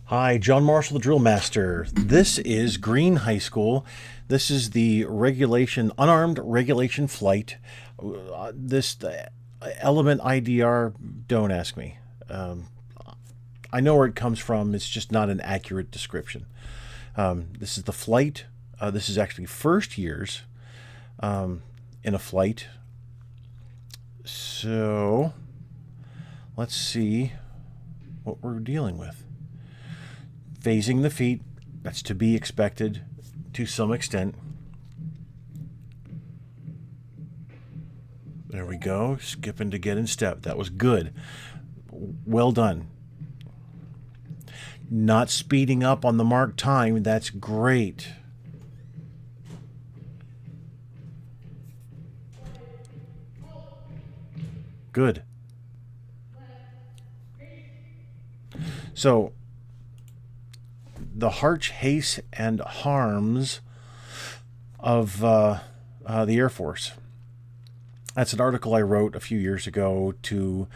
Hi, John Marshall, the DrillMaster. This is Green High School. This is the unarmed regulation flight. This element IDR, don't ask me. I know where it comes from. It's just not an accurate description. This is the flight. This is actually first years in a flight. So let's see what we're dealing with. Phasing the feet, that's to be expected to some extent. There we go, skipping to get in step. That was good. Well done. Not speeding up on the marked time, that's great. Good. So, the Harch, Hace, and Harms of the Air Force. That's an article I wrote a few years ago to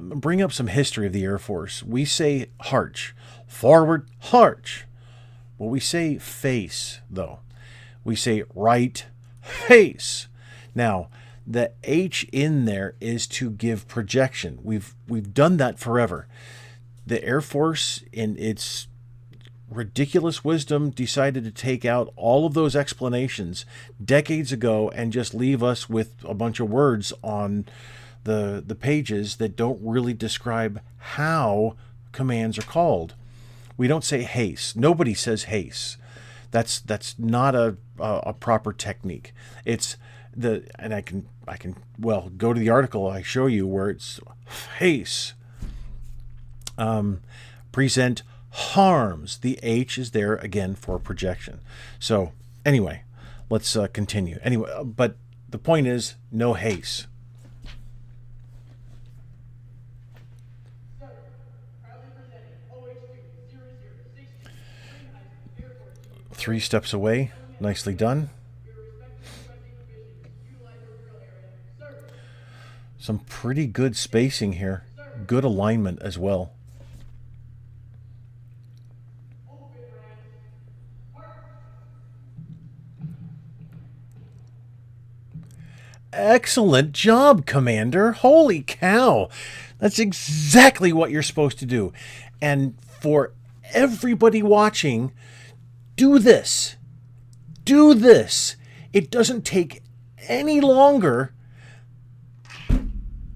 bring up some history of the Air Force. We say Harch, forward Harch. Well, we say face, though. We say right face. Now, the H in there is to give projection. We've done that forever. The Air Force, in its ridiculous wisdom, decided to take out all of those explanations decades ago and just leave us with a bunch of words on the pages that don't really describe how commands are called. We don't say haste. Nobody says haste. That's not a proper technique. It's and I can go to the article I show you where it's haste. Present harms. The H is there again for projection. So anyway, let's continue. Anyway, but the point is no haste. Three steps away. Nicely done. Some pretty good spacing here. Good alignment as well. Excellent job, Commander. Holy cow. That's exactly what you're supposed to do. And for everybody watching, do this. Do this. It doesn't take any longer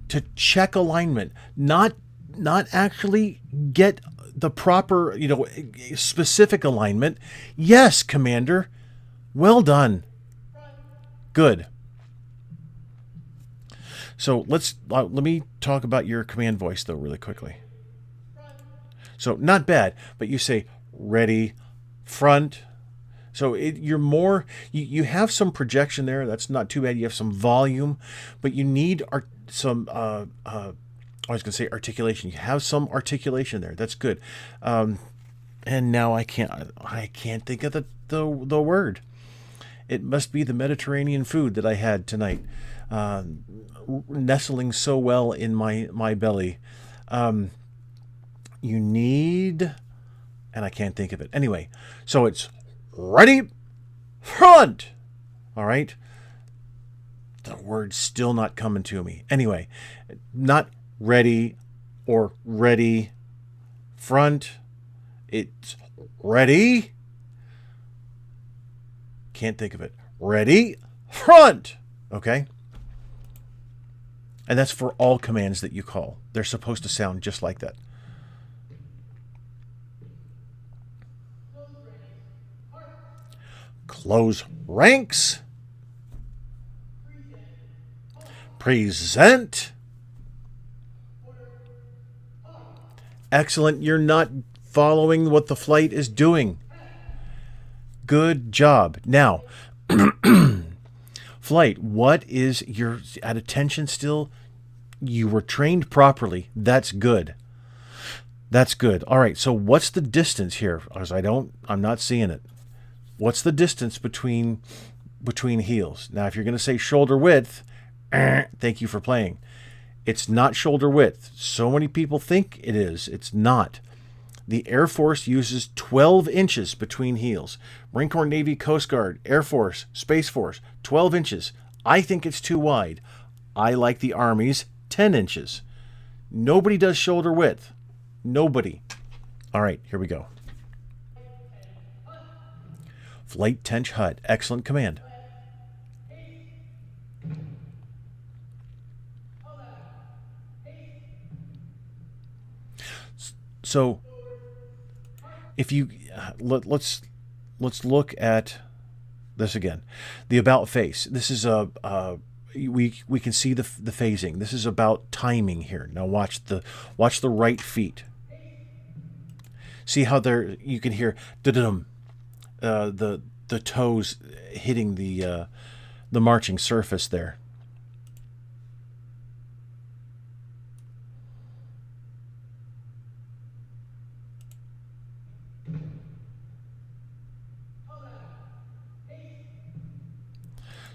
to check alignment, not actually get the proper, specific alignment. Yes, Commander. Well done. Good. So let me talk about your command voice though really quickly. So not bad, but you say ready, front. So you're more, you have some projection there. That's not too bad. You have some volume, but you need some I was going to say articulation. You have some articulation there. That's good. And now I can't think of the word. It must be the Mediterranean food that I had tonight, nestling so well in my belly. You need, and I can't think of it. Anyway, so it's ready, front. All right. The word's still not coming to me. Anyway, not ready or ready, front. It's ready. Can't think of it. Ready, front. Okay. And that's for all commands that you call. They're supposed to sound just like that. Close ranks. Present. Excellent. You're not following what the flight is doing. Good job. Now, flight, what is your at attention still? You were trained properly. That's good. That's good. All right. So what's the distance here? Because I'm not seeing it. What's the distance between heels? Now, if you're going to say shoulder width, thank you for playing. It's not shoulder width. So many people think it is. It's not. The Air Force uses 12 inches between heels. Marine Corps, Navy, Coast Guard, Air Force, Space Force, 12 inches. I think it's too wide. I like the Army's 10 inches. Nobody does shoulder width. Nobody. All right, here we go. Flight Tench Hut. Excellent command. So, if you let's look at this again. The about face. This is we can see the phasing. This is about timing here. Now watch the right feet. See how you can hear da-dum, the toes hitting the marching surface there.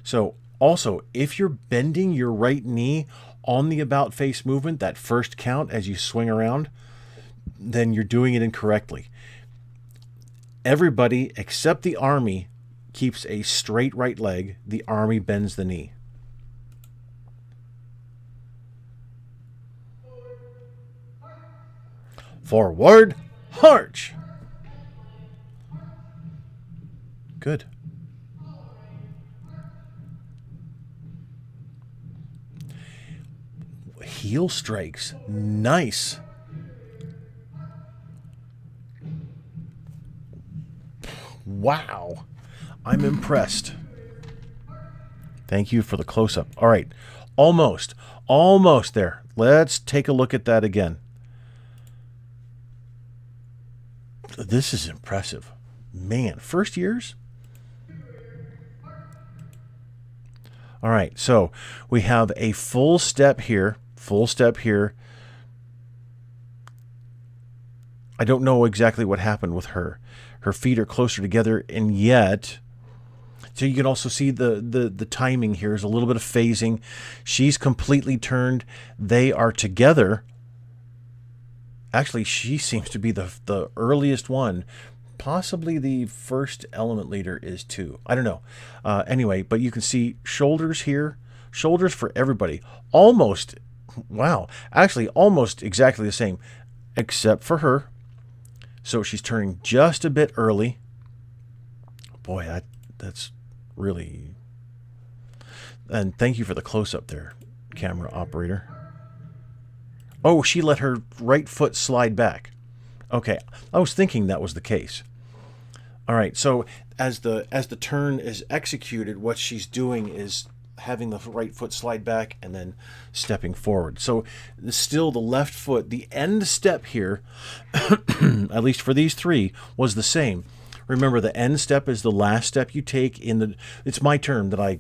So also, if you're bending your right knee on the about face movement, that first count as you swing around, then you're doing it incorrectly. Everybody except the Army keeps a straight right leg. The Army bends the knee. Forward, march. Good. Heel strikes. Nice. Wow. I'm impressed. Thank you for the close-up. All right. Almost there. Let's take a look at that again. This is impressive. Man, first years? All right, so we have a full step here. I don't know exactly what happened with her. Her feet are closer together, and yet, so you can also see the timing here is a little bit of phasing. She's completely turned. They are together. Actually, she seems to be the earliest one. Possibly the first element leader is too. I don't know. Anyway, but you can see shoulders here. Shoulders for everybody. Almost, wow. Actually, almost exactly the same, except for her. So she's turning just a bit early. Boy, that's really... And thank you for the close-up there, camera operator. Oh, she let her right foot slide back. Okay, I was thinking that was the case. All right, so as the turn is executed, what she's doing is having the right foot slide back and then stepping forward. So still the left foot, the end step here, at least for these three, was the same. Remember, the end step is the last step you take in the... It's my term that I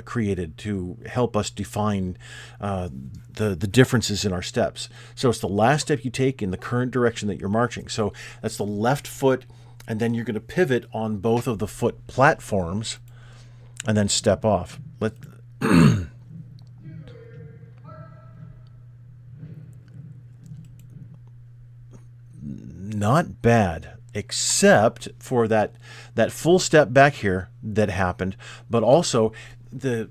created to help us define the differences in our steps. So it's the last step you take in the current direction that you're marching. So that's the left foot, and then you're going to pivot on both of the foot platforms and then step off. Not bad, except for that full step back here that happened, but also the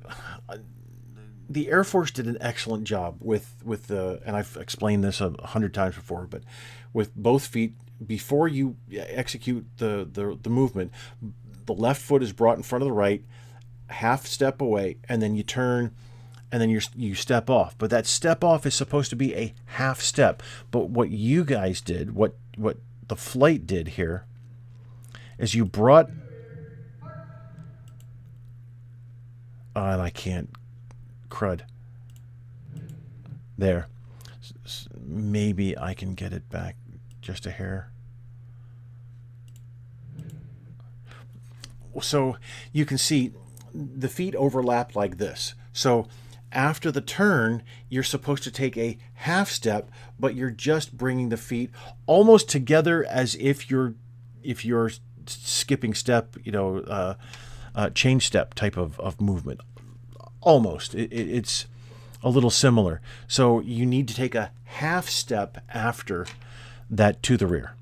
Air Force did an excellent job with the, and I've explained this 100 times before, but with both feet, before you execute the movement, the left foot is brought in front of the right, half step away, and then you turn, and then you step off. But that step off is supposed to be a half step. But what you guys did, what the flight did here, is you brought... and I can't... crud. There. Maybe I can get it back just a hair. So you can see the feet overlap like this. So after the turn, you're supposed to take a half step, but you're just bringing the feet almost together as if you're skipping step, change step type of movement. Almost. It's a little similar. So you need to take a half step after that to the rear.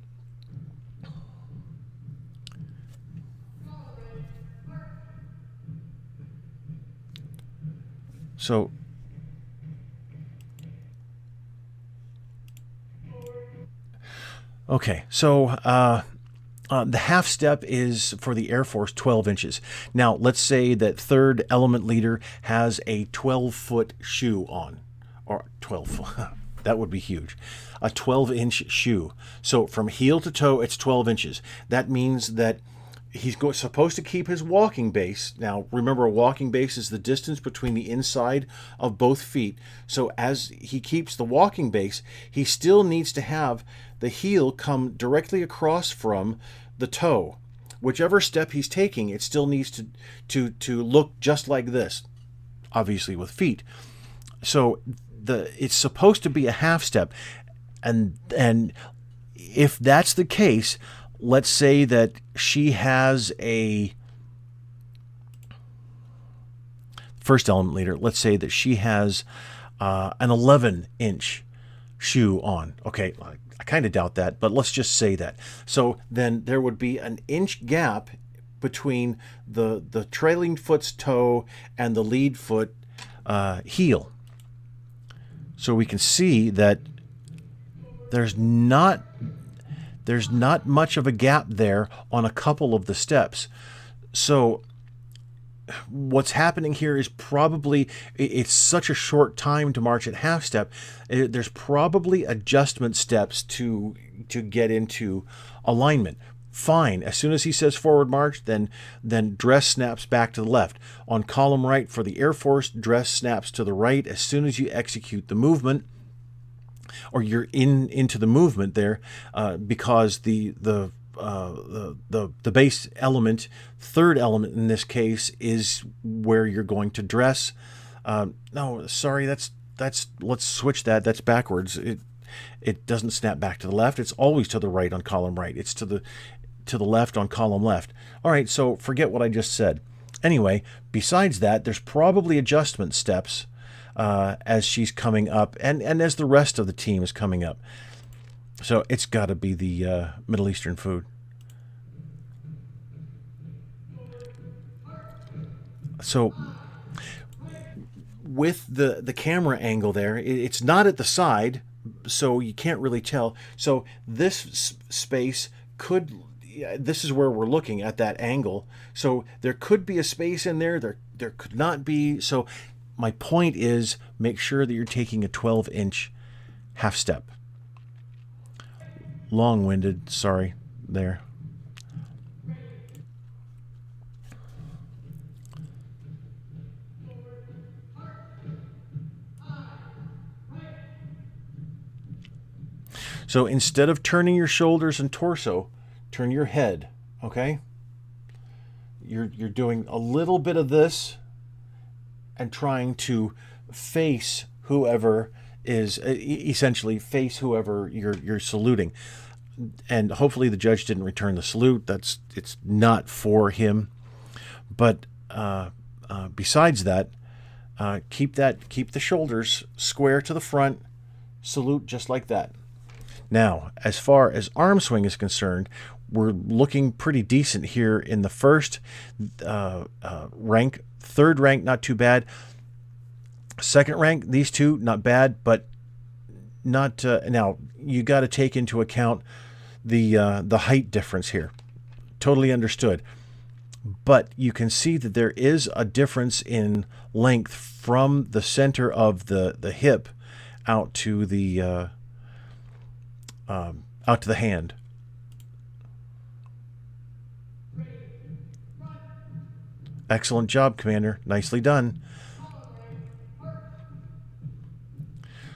So okay, so the half step is for the Air Force 12 inches. Now, let's say that third element leader has a 12-foot shoe on, or 12, that would be huge, a 12-inch shoe. So from heel to toe, it's 12 inches. That means that he's supposed to keep his walking base. Now, remember, a walking base is the distance between the inside of both feet. So as he keeps the walking base, he still needs to have the heel come directly across from the toe. Whichever step he's taking, it still needs to look just like this, obviously with feet. So it's supposed to be a half step, and if that's the case, let's say that she has a first element leader. Let's say that she has an 11-inch shoe on. Okay, I kind of doubt that, but let's just say that. So then there would be an inch gap between the trailing foot's toe and the lead foot heel. So we can see that there's not much of a gap there on a couple of the steps. So what's happening here is probably, it's such a short time to march at half step, there's probably adjustment steps to get into alignment. Fine. As soon as he says forward march, then dress snaps back to the left. On column right for the Air Force, dress snaps to the right as soon as you execute the movement, or you're into the movement there, because the base element, third element in this case, is where you're going to dress. No, sorry, that's let's switch that. That's backwards. It doesn't snap back to the left. It's always to the right on column right. It's to the left on column left. All right, so forget what I just said. Anyway, besides that, there's probably adjustment steps as she's coming up, and as the rest of the team is coming up. So it's got to be the Middle Eastern food. So with the camera angle there, it's not at the side, so you can't really tell. So this space could, this is where we're looking at that angle. So there could be a space in there. There could not be. So my point is, make sure that you're taking a 12-inch half step. Long-winded, sorry, there. So instead of turning your shoulders and torso, turn your head, okay? You're doing a little bit of this and trying to face whoever is, essentially face whoever you're saluting. And hopefully the judge didn't return the salute. It's not for him. But besides that, keep the shoulders square to the front, salute just like that. Now, as far as arm swing is concerned, we're looking pretty decent here in the first rank. Third rank, not too bad. Second rank, these two, not bad, but not. Now, you got to take into account the height difference here. Totally understood. But you can see that there is a difference in length from the center of the hip out to the hand. Excellent job, Commander. Nicely done.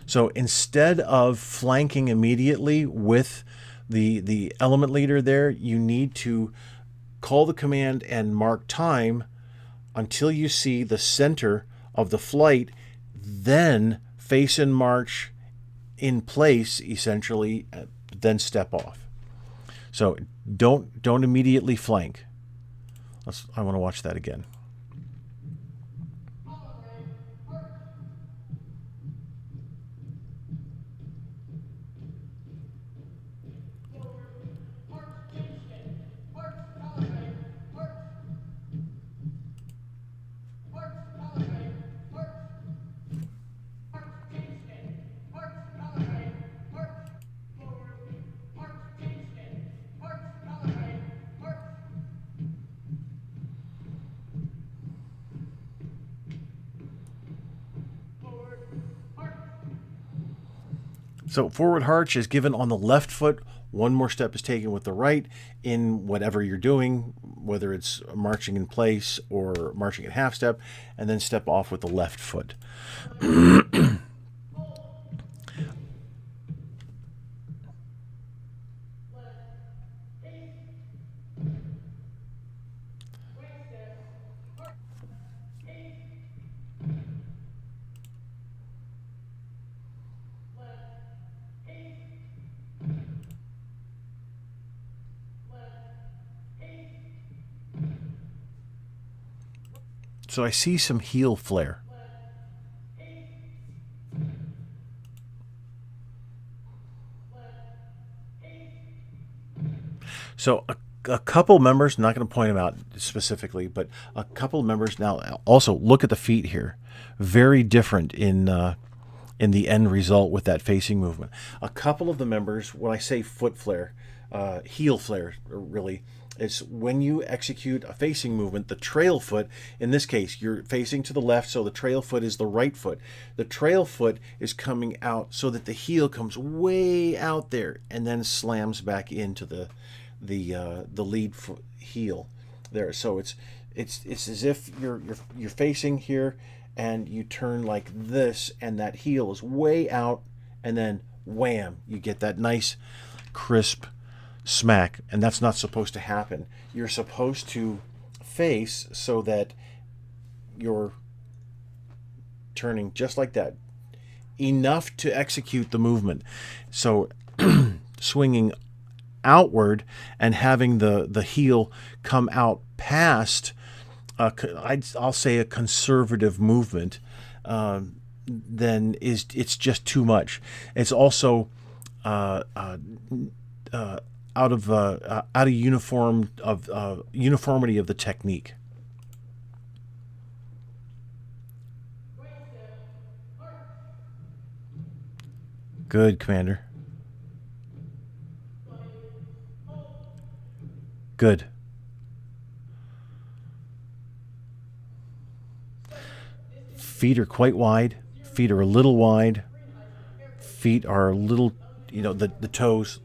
So instead of flanking immediately with the element leader there, you need to call the command and mark time until you see the center of the flight, then face and march in place, essentially, then step off. So don't immediately flank. I want to watch that again. So forward harch is given on the left foot. One more step is taken with the right in whatever you're doing, whether it's marching in place or marching at half step, and then step off with the left foot. So I see some heel flare. So a couple members, not going to point them out specifically, but a couple of members now also look at the feet here. Very different in the end result with that facing movement. A couple of the members, when I say foot flare, heel flare really, it's when you execute a facing movement, the trail foot, in this case, you're facing to the left, so the trail foot is the right foot. The trail foot is coming out so that the heel comes way out there and then slams back into the lead foot heel there. So it's as if you're facing here and you turn like this and that heel is way out and then wham, you get that nice crisp smack, and that's not supposed to happen. You're supposed to face so that you're turning just like that, enough to execute the movement. So swinging outward and having the heel come out past I'll say a conservative movement, then it's just too much. It's also out of uniformity of the technique. Good, Commander. Good. Feet are quite wide. Feet are a little wide. Feet are a little, the toes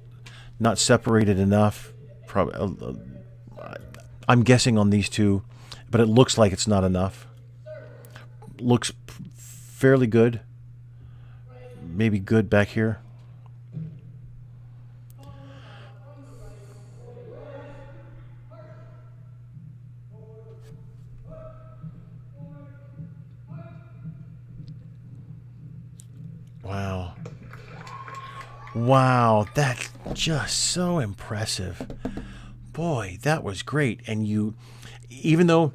not separated enough. Probably, I'm guessing on these two, but it looks like it's not enough. Looks fairly good. Maybe good back here. Wow. Wow, that's just so impressive. Boy, that was great. And even though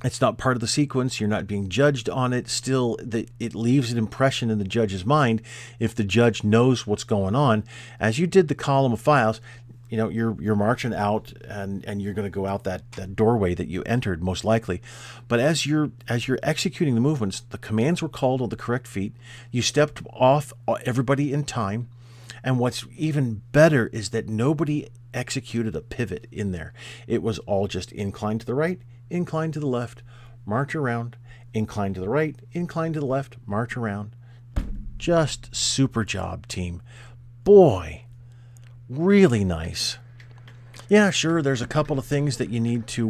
it's not part of the sequence, you're not being judged on it, still it leaves an impression in the judge's mind if the judge knows what's going on. As you did the column of files, you're marching out and you're going to go out that doorway that you entered most likely. But as you're executing the movements, the commands were called on the correct feet. You stepped off everybody in time. And what's even better is that nobody executed a pivot in there. It was all just incline to the right, incline to the left, march around, incline to the right, incline to the left, march around. Just super job, team. Boy, really nice. Yeah, sure, there's a couple of things that you need to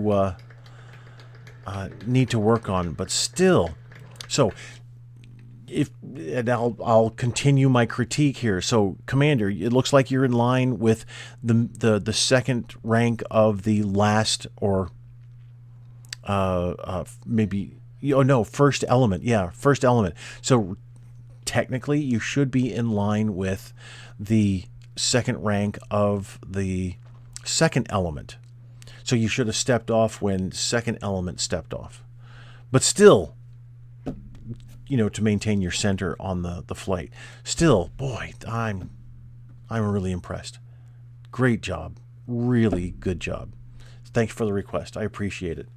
work on, but still. So, I'll continue my critique here. So, Commander, it looks like you're in line with the second rank of the last, or first element. Yeah, first element. So technically, you should be in line with the second rank of the second element. So you should have stepped off when second element stepped off. But still, to maintain your center on the flight. Still, boy, I'm really impressed. Great job. Really good job. Thanks for the request. I appreciate it.